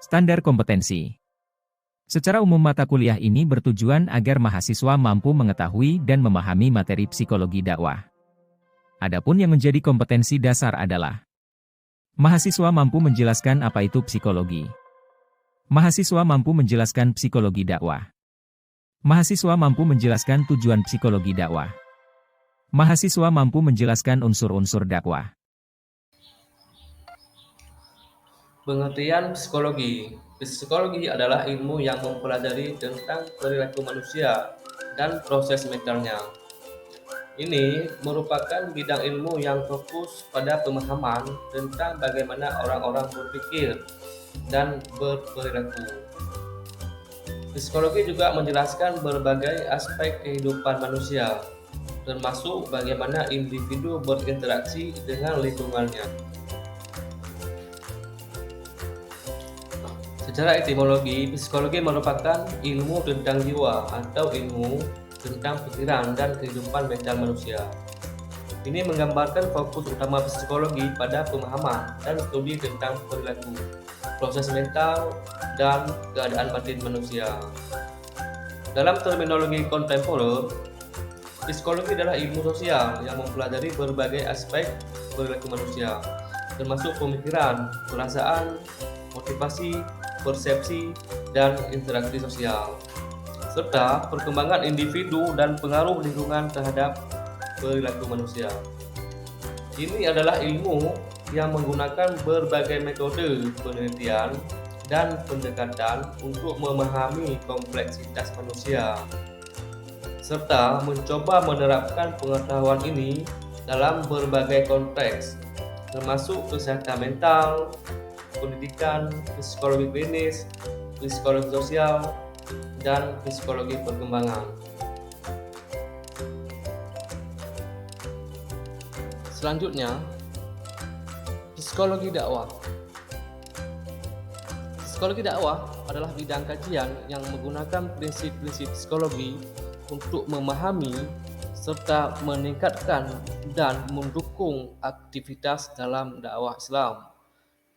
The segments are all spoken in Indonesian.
Standar kompetensi. Secara umum mata kuliah ini bertujuan agar mahasiswa mampu mengetahui dan memahami materi psikologi dakwah. Adapun yang menjadi kompetensi dasar adalah mahasiswa mampu menjelaskan apa itu psikologi. Mahasiswa mampu menjelaskan psikologi dakwah. Mahasiswa mampu menjelaskan tujuan psikologi dakwah. Mahasiswa mampu menjelaskan unsur-unsur dakwah. Pengertian psikologi. Psikologi adalah ilmu yang mempelajari tentang perilaku manusia dan proses mentalnya. Ini merupakan bidang ilmu yang fokus pada pemahaman tentang bagaimana orang-orang berpikir dan berperilaku. Psikologi juga menjelaskan berbagai aspek kehidupan manusia, termasuk bagaimana individu berinteraksi dengan lingkungannya. Secara etimologi, psikologi merupakan ilmu tentang jiwa atau ilmu tentang pikiran dan kehidupan mental manusia. Ini menggambarkan fokus utama psikologi pada pemahaman dan studi tentang perilaku, proses mental, dan keadaan batin manusia. Dalam terminologi kontemporer, psikologi adalah ilmu sosial yang mempelajari berbagai aspek perilaku manusia, termasuk pemikiran, perasaan, motivasi, persepsi, dan interaksi sosial, serta perkembangan individu dan pengaruh lingkungan terhadap perilaku manusia. Ini adalah ilmu yang menggunakan berbagai metode penelitian dan pendekatan untuk memahami kompleksitas manusia, serta mencoba menerapkan pengetahuan ini dalam berbagai konteks, termasuk kesehatan mental, pendidikan, psikologi klinis, psikologi sosial, dan psikologi perkembangan. Selanjutnya, psikologi dakwah. Psikologi dakwah adalah bidang kajian yang menggunakan prinsip-prinsip psikologi untuk memahami serta meningkatkan dan mendukung aktivitas dalam dakwah Islam.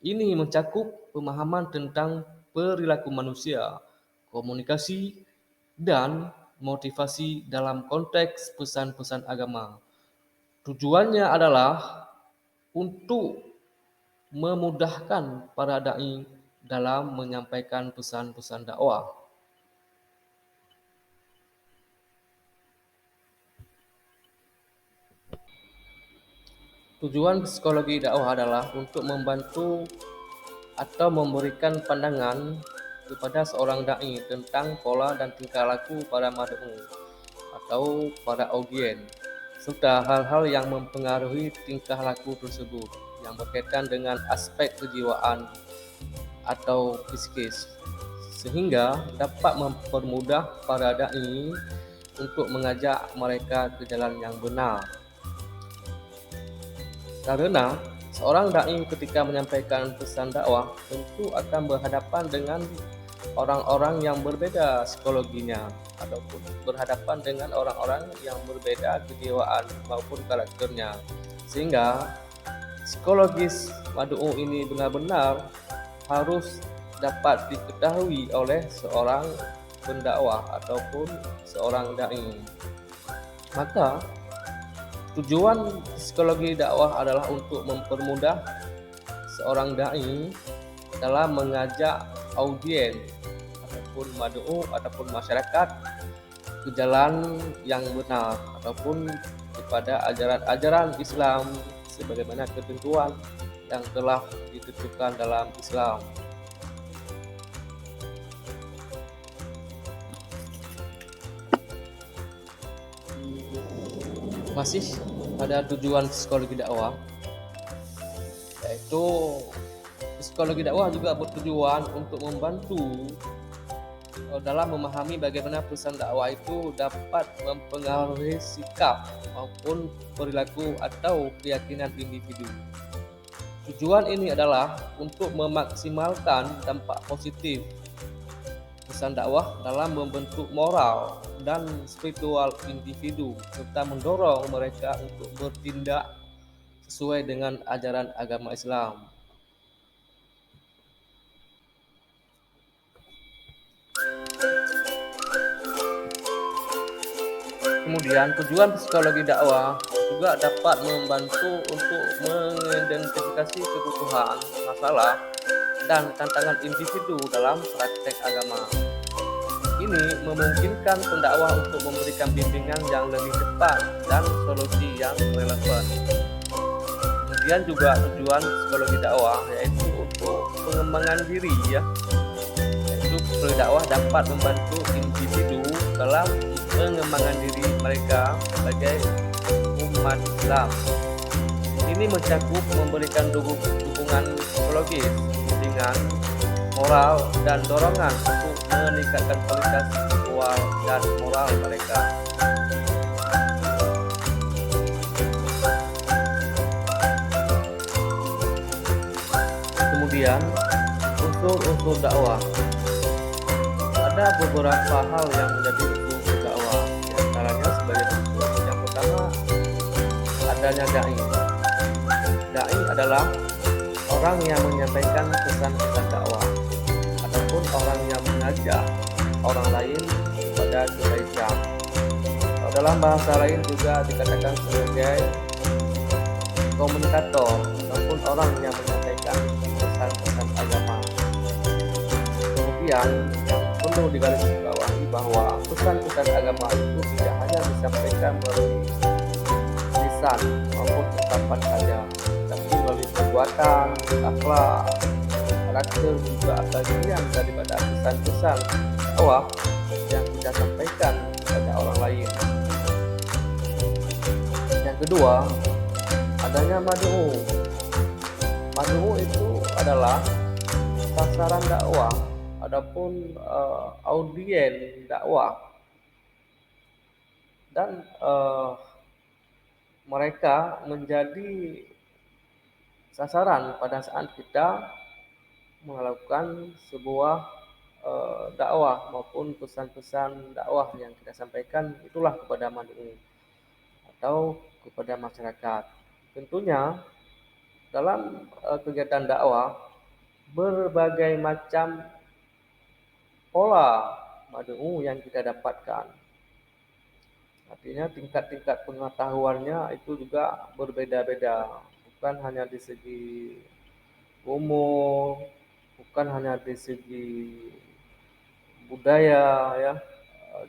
Ini mencakup pemahaman tentang perilaku manusia, komunikasi, dan motivasi dalam konteks pesan-pesan agama. Tujuannya adalah untuk memudahkan para dai dalam menyampaikan pesan-pesan dakwah. Tujuan psikologi dakwah adalah untuk membantu atau memberikan pandangan kepada seorang dai tentang pola dan tingkah laku para mad'u atau para audien, serta hal-hal yang mempengaruhi tingkah laku tersebut yang berkaitan dengan aspek kejiwaan atau psikis, sehingga dapat mempermudah para dai untuk mengajak mereka ke jalan yang benar. Karena seorang dai ketika menyampaikan pesan dakwah tentu akan berhadapan dengan orang-orang yang berbeda psikologinya ataupun berhadapan dengan orang-orang yang berbeda kejiwaan maupun karakternya, sehingga psikologis mad'u ini benar-benar harus dapat diketahui oleh seorang pendakwah ataupun seorang dai. Maka tujuan psikologi dakwah adalah untuk mempermudah seorang dai dalam mengajak audien ataupun mad'u ataupun masyarakat ke jalan yang benar ataupun kepada ajaran-ajaran Islam sebagaimana ketentuan yang telah ditentukan dalam Islam. Masih pada tujuan psikologi dakwah, yaitu psikologi dakwah juga bertujuan untuk membantu dalam memahami bagaimana pesan dakwah itu dapat mempengaruhi sikap maupun perilaku atau keyakinan individu. Tujuan ini adalah untuk memaksimalkan dampak positif pesan dakwah dalam membentuk moral dan spiritual individu serta mendorong mereka untuk bertindak sesuai dengan ajaran agama Islam. Kemudian tujuan psikologi dakwah juga dapat membantu untuk mengidentifikasi kebutuhan, masalah, dan tantangan individu dalam praktek agama. Ini memungkinkan pendakwah untuk memberikan bimbingan yang lebih cepat dan solusi yang relevan. Kemudian juga tujuan psikologi dakwah yaitu untuk pengembangan diri ya. Yaitu psikologi dakwah dapat membantu individu dalam pengembangan diri mereka sebagai umat Islam. Ini mencakup memberikan dukungan psikologis, bimbingan, moral, dan dorongan untuk meningkatkan kualitas spiritual dan moral mereka. Kemudian, unsur-unsur dakwah. Ada beberapa hal yang menjadi unsur dakwah, di antaranya sebagai berikut. Yang pertama, adanya dai. Dai adalah orang yang menyampaikan pesan-pesan dakwah ataupun orang yang mengajak orang lain kepada kebaikan. Dalam bahasa lain juga dikatakan sebagai komunikator ataupun orang yang menyampaikan pesan-pesan agama. Kemudian yang perlu digarisbawahi bahwa pesan-pesan agama itu tidak hanya disampaikan melalui lisan maupun ucapan saja, tapi melalui perbuatan, akhlak, karakter juga bagian daripada pesan-pesan dakwah yang kita sampaikan kepada orang lain. Yang kedua, adanya mad'u. Mad'u itu adalah sasaran dakwah, adapun audien dakwah, dan mereka menjadi sasaran pada saat kita melakukan sebuah dakwah maupun pesan-pesan dakwah yang kita sampaikan, itulah kepada mad'u atau kepada masyarakat. Tentunya dalam kegiatan dakwah berbagai macam pola mad'u yang kita dapatkan. Artinya tingkat-tingkat pengetahuannya itu juga berbeda-beda, bukan hanya di segi umur, bukan hanya di segi budaya ya,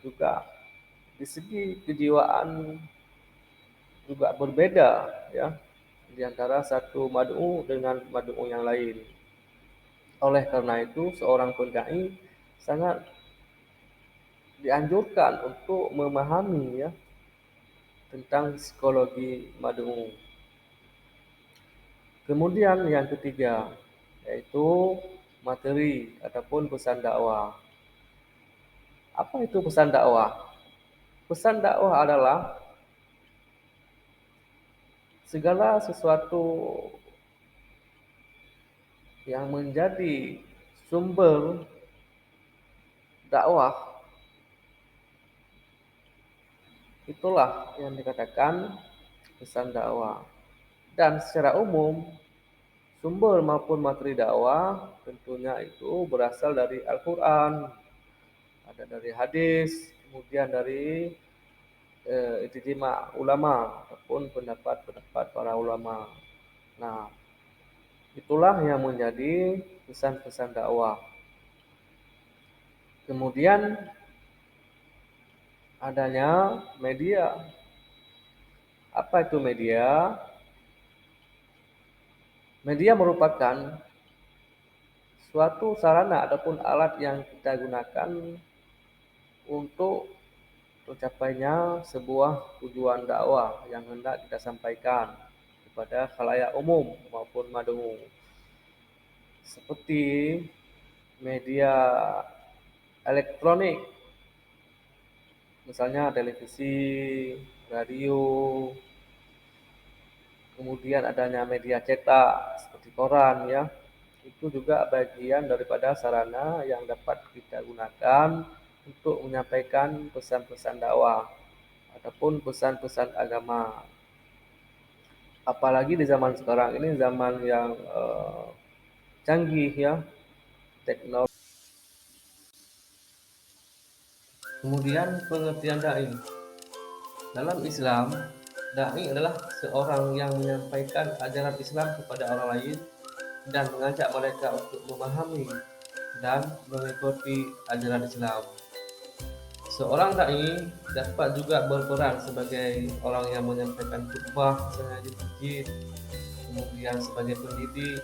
juga di segi kejiwaan juga berbeda ya, di antara satu mad'u dengan mad'u yang lain. Oleh karena itu, seorang pendai sangat dianjurkan untuk memahami ya tentang psikologi mad'u. Kemudian yang ketiga yaitu materi ataupun pesan dakwah. Apa itu pesan dakwah? Pesan dakwah adalah segala sesuatu yang menjadi sumber dakwah, itulah yang dikatakan pesan dakwah. Dan secara umum, sumber maupun materi dakwah tentunya itu berasal dari Al-Quran, ada dari hadis, kemudian dari ijtima ulama ataupun pendapat-pendapat para ulama. Nah, itulah yang menjadi pesan-pesan dakwah. Kemudian adanya media. Apa itu media? Media merupakan suatu sarana ataupun alat yang kita gunakan untuk tercapainya sebuah tujuan dakwah yang hendak kita sampaikan kepada khalayak umum maupun mad'u. Seperti media elektronik, misalnya televisi, radio, kemudian adanya media cetak seperti koran ya, itu juga bagian daripada sarana yang dapat kita gunakan untuk menyampaikan pesan-pesan dakwah ataupun pesan-pesan agama. Apalagi di zaman sekarang ini zaman yang canggih ya, teknologi. Kemudian pengertian dai. Dalam Islam, dai adalah seorang yang menyampaikan ajaran Islam kepada orang lain dan mengajak mereka untuk memahami dan mengikuti ajaran Islam. Seorang dai dapat juga berperan sebagai orang yang menyampaikan khutbah misalnya di masjid, kemudian sebagai pendidik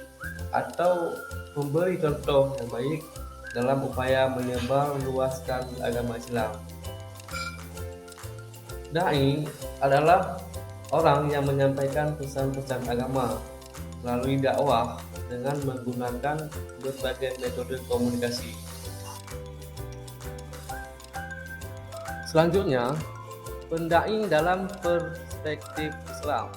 atau memberi contoh yang baik dalam upaya menyebar luaskan agama Islam. Dai adalah orang yang menyampaikan pesan-pesan agama melalui dakwah dengan menggunakan berbagai metode komunikasi. Selanjutnya, pendai dalam perspektif Islam.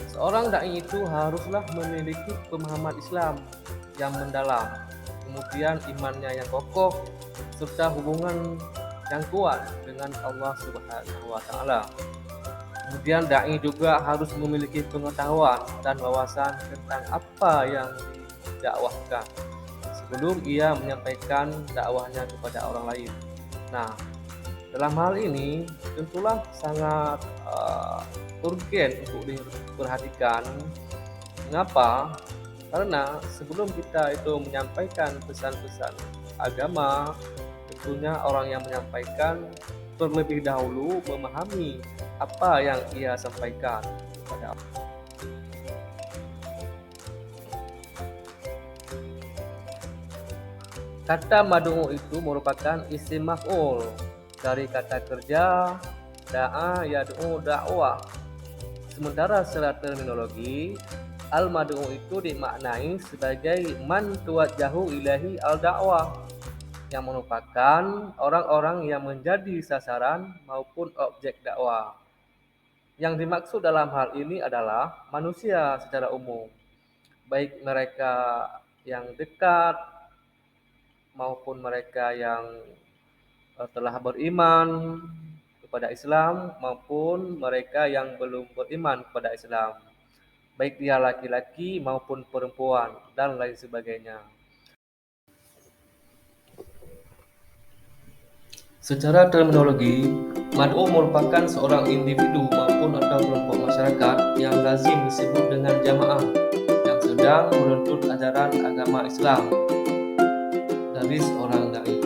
Seorang dai itu haruslah memiliki pemahaman Islam yang mendalam, kemudian imannya yang kokoh, serta hubungan yang kuat dengan Allah Subhanahu wa Ta'ala. Kemudian dai juga harus memiliki pengetahuan dan wawasan tentang apa yang didakwahkan sebelum ia menyampaikan dakwahnya kepada orang lain. Nah, dalam hal ini tentulah sangat urgen untuk diperhatikan. Mengapa? Karena sebelum kita itu menyampaikan pesan-pesan agama, tentunya orang yang menyampaikan terlebih dahulu memahami apa yang ia sampaikan kepada orang. Kata mad'u itu merupakan isim maf'ul dari kata kerja da'a yad'u dakwah. Sementara secara terminologi, al-mad'u itu dimaknai sebagai man tuwajjahu ilahi al-dakwah, yang merupakan orang-orang yang menjadi sasaran maupun objek dakwah. Yang dimaksud dalam hal ini adalah manusia secara umum, baik mereka yang dekat maupun mereka yang telah beriman kepada Islam maupun mereka yang belum beriman kepada Islam, baik dia laki-laki maupun perempuan dan lain sebagainya. Secara terminologi, mad'u merupakan seorang individu maupun atau kelompok masyarakat yang lazim disebut dengan jamaah yang sedang menuntut ajaran agama Islam dari seorang dai,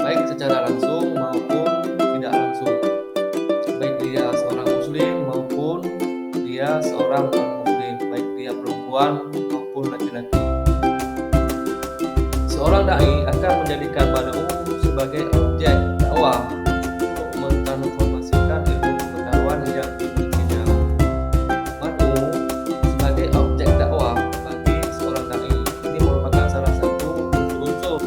baik secara langsung maupun tidak langsung, baik dia seorang muslim maupun dia seorang non-muslim, baik dia perempuan maupun laki-laki. Seorang dai akan menjadikan mad'u sebagai objek dakwah untuk mentransformasikan ilmu pengetahuan yang dimilikinya. Mad'u sebagai objek dakwah bagi seorang dai ini merupakan salah satu unsur.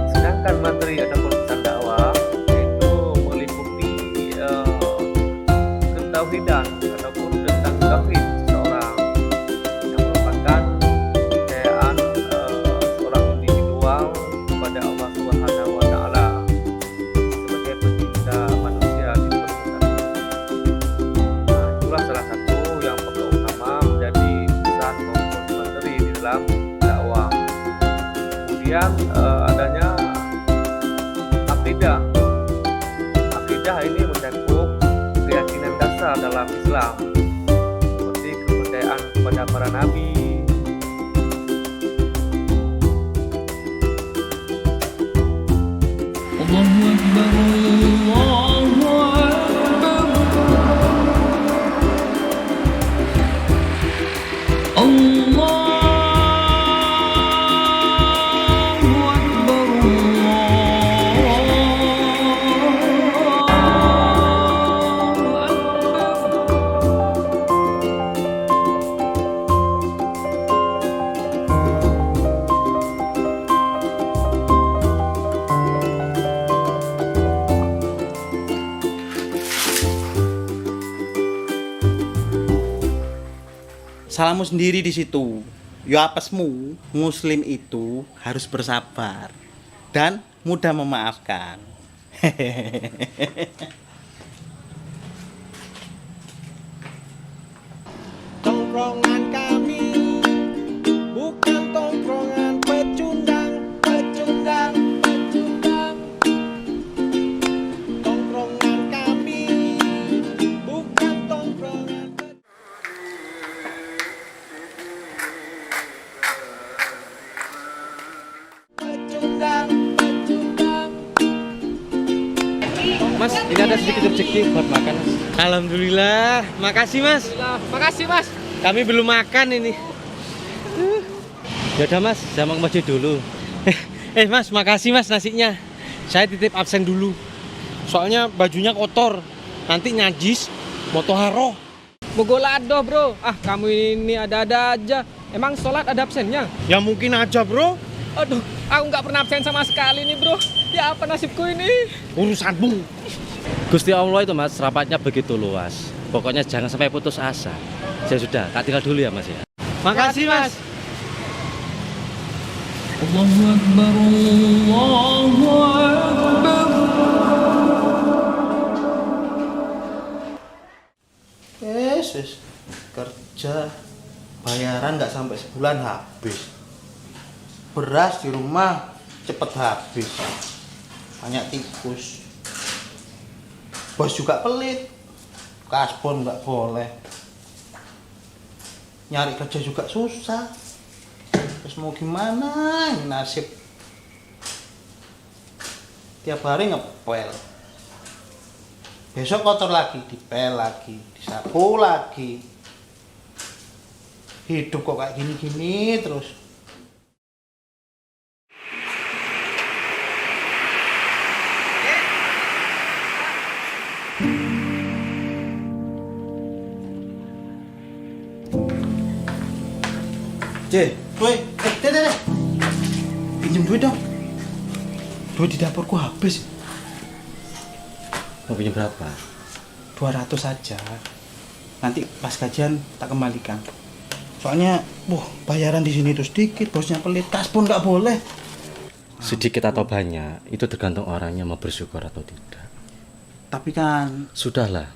Sedangkan materi ataupun pesan dakwah itu meliputi ketauhidan ataupun tentang tauhid seseorang, yang merupakan kepercayaan seorang individual kepada Allah Subhanahu wa Ta'ala sebagai pencipta manusia di permukaan. Nah, itulah salah satu yang pokok utama menjadi pesan maupun materi di dalam dakwah. Kemudian adanya akidah. Akidah ini mencakup keyakinan dasar dalam Islam, seperti kepercayaan kepada para nabi, Allahu Akbar, Allahu Akbar, Allahu Akbar, Salahmu sendiri di situ. Yo apesmu, muslim itu harus bersabar dan mudah memaafkan. Tongkrongan kami bukan tongkrongan pecundang, Mas, ini ada sedikit rezeki buat makan, Mas. Alhamdulillah, makasih Mas. Makasih, Mas. Kami belum makan ini. Ya udah, Mas, saya mau ke masjid dulu. Mas, makasih Mas nasinya. Saya titip absen dulu. Soalnya bajunya kotor. Nanti najis, motoharo. Mogolado, Bro. Ah, kamu ini ada-ada aja. Emang sholat ada absennya? Ya mungkin aja, Bro. Aduh, aku nggak pernah absen sama sekali nih, Bro. Ya apa nasibku ini? Urusanmu. Gusti Allah itu, Mas, rapatnya begitu luas. Pokoknya jangan sampai putus asa. Saya sudah, tak tinggal dulu ya, Mas ya. Makasih Mas. Allahu Akbar, Allahu Akbar. Yesus, kerja bayaran nggak sampai sebulan habis. Beras di rumah cepet habis. Banyak tikus. Bos juga pelit. Kasbon nggak boleh. Nyari kerja juga susah. Terus mau gimana ini nasib? Tiap hari ngepel. Besok kotor lagi, dipel lagi, disapu lagi. Hidup kok kayak gini-gini terus. Deh. Pinjem duit dong. Duit di dapurku habis. Mau pinjam berapa? 200 saja. Nanti pas gajian tak kembalikan. Soalnya, bayaran di sini tuh sedikit, bosnya pelit, kas pun nggak boleh. Sedikit atau banyak, itu tergantung orangnya mau bersyukur atau tidak. Tapi kan, Sudahlah,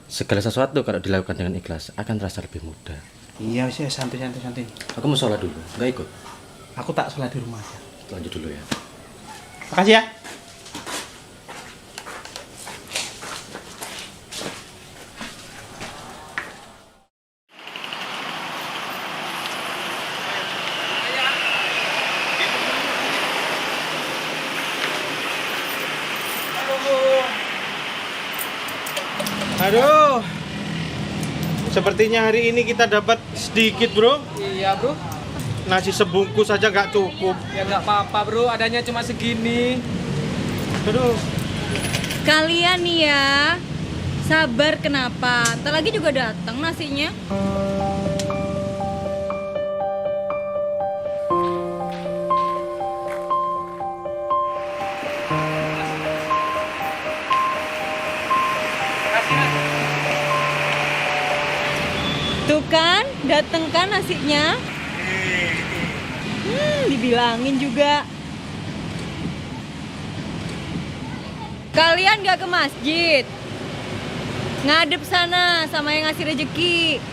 segala sesuatu kalau dilakukan dengan ikhlas akan terasa lebih mudah. iya sih santai. Aku mau sholat dulu, nggak ikut? Aku tak sholat di rumah aja. Lanjut dulu ya. Makasih ya. Aduh. Sepertinya hari ini kita dapat sedikit, Bro. Iya, Bro. Nasi sebungkus aja nggak cukup. Ya nggak apa-apa, Bro. Adanya cuma segini. Aduh. Kalian nih ya, sabar kenapa? Ntar lagi juga datang nasinya. Tuh kan, dateng kan nasinya? Dibilangin juga. Kalian gak ke masjid? Ngadep sana sama yang ngasih rejeki.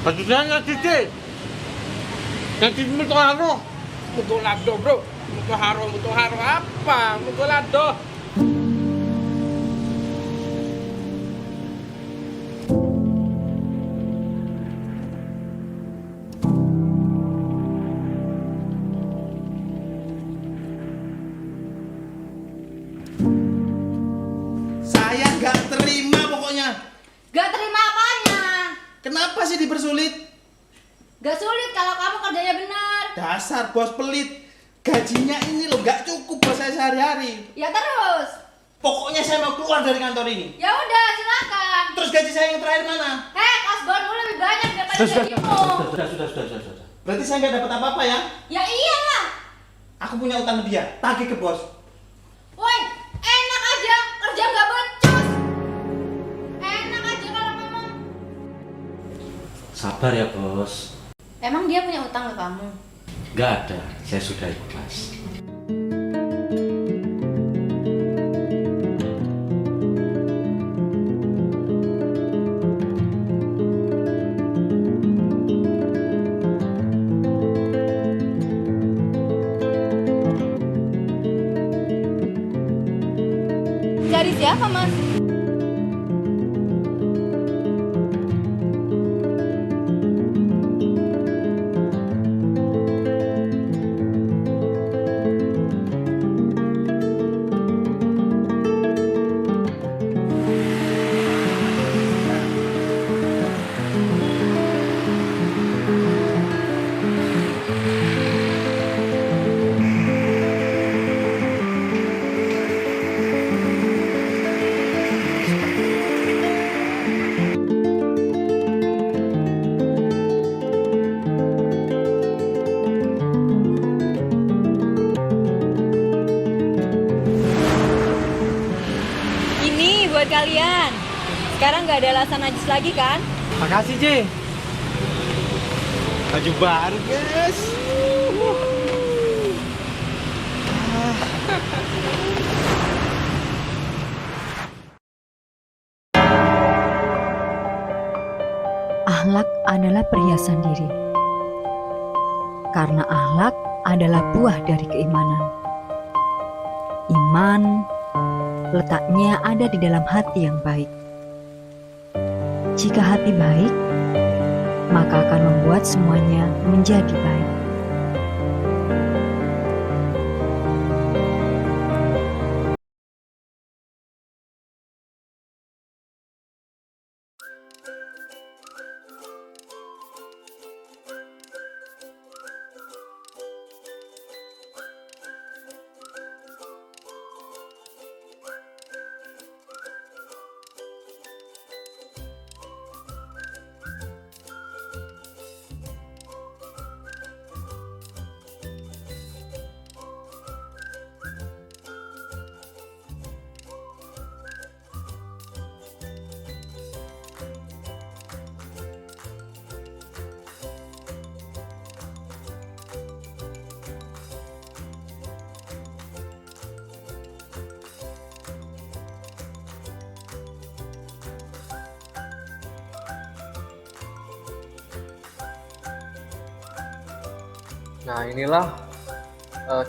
Maksudnya nggak titik. Nanti mutoharo. Mugolado, Bro. Mutoharo apa? Mugolado. Saya nggak terima pokoknya. Gak terima apanya? Kenapa sih dipersulit? Gak sulit kalau kamu kerjanya benar. Dasar bos pelit. Gajinya ini loh nggak cukup buat saya sehari-hari. Ya terus. Pokoknya saya mau keluar dari kantor ini. Ya udah, silakan. Terus gaji saya yang terakhir mana? Kasbonmu lebih banyak daripada gajimu. Sudah. Berarti saya nggak dapat apa-apa ya? Ya iyalah. Aku punya utang ke dia. Tagih ke bos. Woi, enak aja kerja nggak becus. Enak aja kalau ngomong. Sabar ya, Bos. Emang dia punya utang ke kamu? Nggak ada, saya sudah ikhlas. Cari siapa, Mas? kalian. Sekarang nggak ada alasan najis lagi kan? Makasih, C. Baju baru, guys. Akhlak adalah perhiasan diri. Karena akhlak adalah buah dari keimanan. Iman letaknya ada di dalam hati yang baik. Jika hati baik, maka akan membuat semuanya menjadi baik. Nah, inilah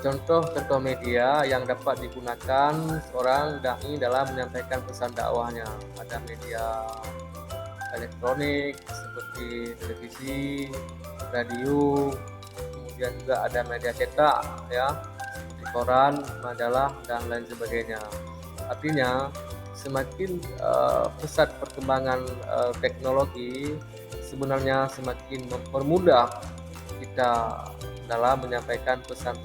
contoh-contoh media yang dapat digunakan seorang dai dalam menyampaikan pesan dakwahnya. Ada media elektronik seperti televisi, radio, kemudian juga ada media cetak ya, seperti koran, majalah dan lain sebagainya. Artinya semakin pesat perkembangan teknologi sebenarnya semakin mempermudah kita dalam menyampaikan pesan.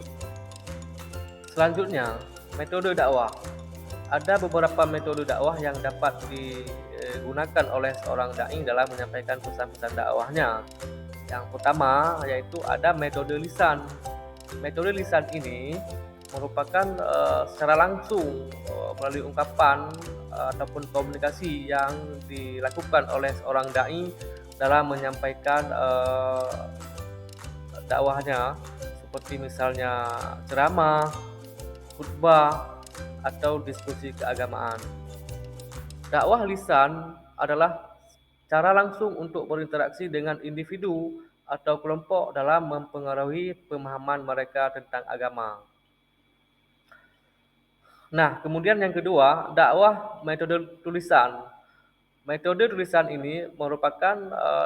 Selanjutnya, metode dakwah. Ada beberapa metode dakwah yang dapat digunakan oleh seorang dai dalam menyampaikan pesan-pesan dakwahnya. Yang pertama yaitu ada metode lisan. Metode lisan ini merupakan secara langsung melalui ungkapan ataupun komunikasi yang dilakukan oleh seorang dai dalam menyampaikan dakwahnya, seperti misalnya ceramah, khutbah, atau diskusi keagamaan. Dakwah lisan adalah cara langsung untuk berinteraksi dengan individu atau kelompok dalam mempengaruhi pemahaman mereka tentang agama. Nah, kemudian yang kedua, dakwah metode tulisan. Metode tulisan ini merupakan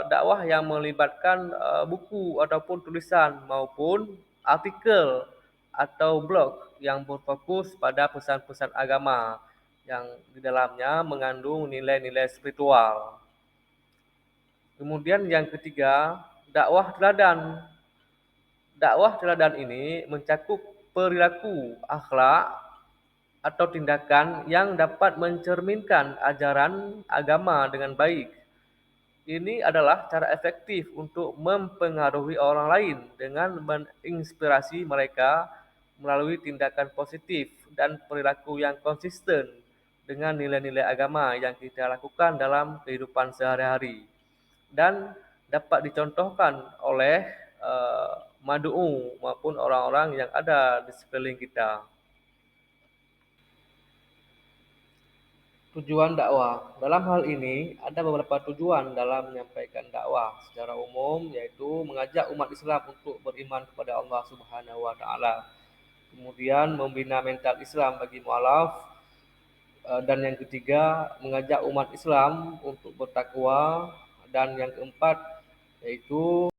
dakwah yang melibatkan buku ataupun tulisan maupun artikel atau blog yang berfokus pada pesan-pesan agama yang di dalamnya mengandung nilai-nilai spiritual. Kemudian yang ketiga, dakwah teladan. Dakwah teladan ini mencakup perilaku, akhlak, atau tindakan yang dapat mencerminkan ajaran agama dengan baik. Ini adalah cara efektif untuk mempengaruhi orang lain dengan menginspirasi mereka melalui tindakan positif dan perilaku yang konsisten dengan nilai-nilai agama yang kita lakukan dalam kehidupan sehari-hari dan dapat dicontohkan oleh mad'u maupun orang-orang yang ada di sekeliling kita. Tujuan dakwah. Dalam hal ini ada beberapa tujuan dalam menyampaikan dakwah secara umum, yaitu mengajak umat Islam untuk beriman kepada Allah Subhanahu wa taala. Kemudian membina mental Islam bagi mualaf, dan yang ketiga mengajak umat Islam untuk bertakwa, dan yang keempat yaitu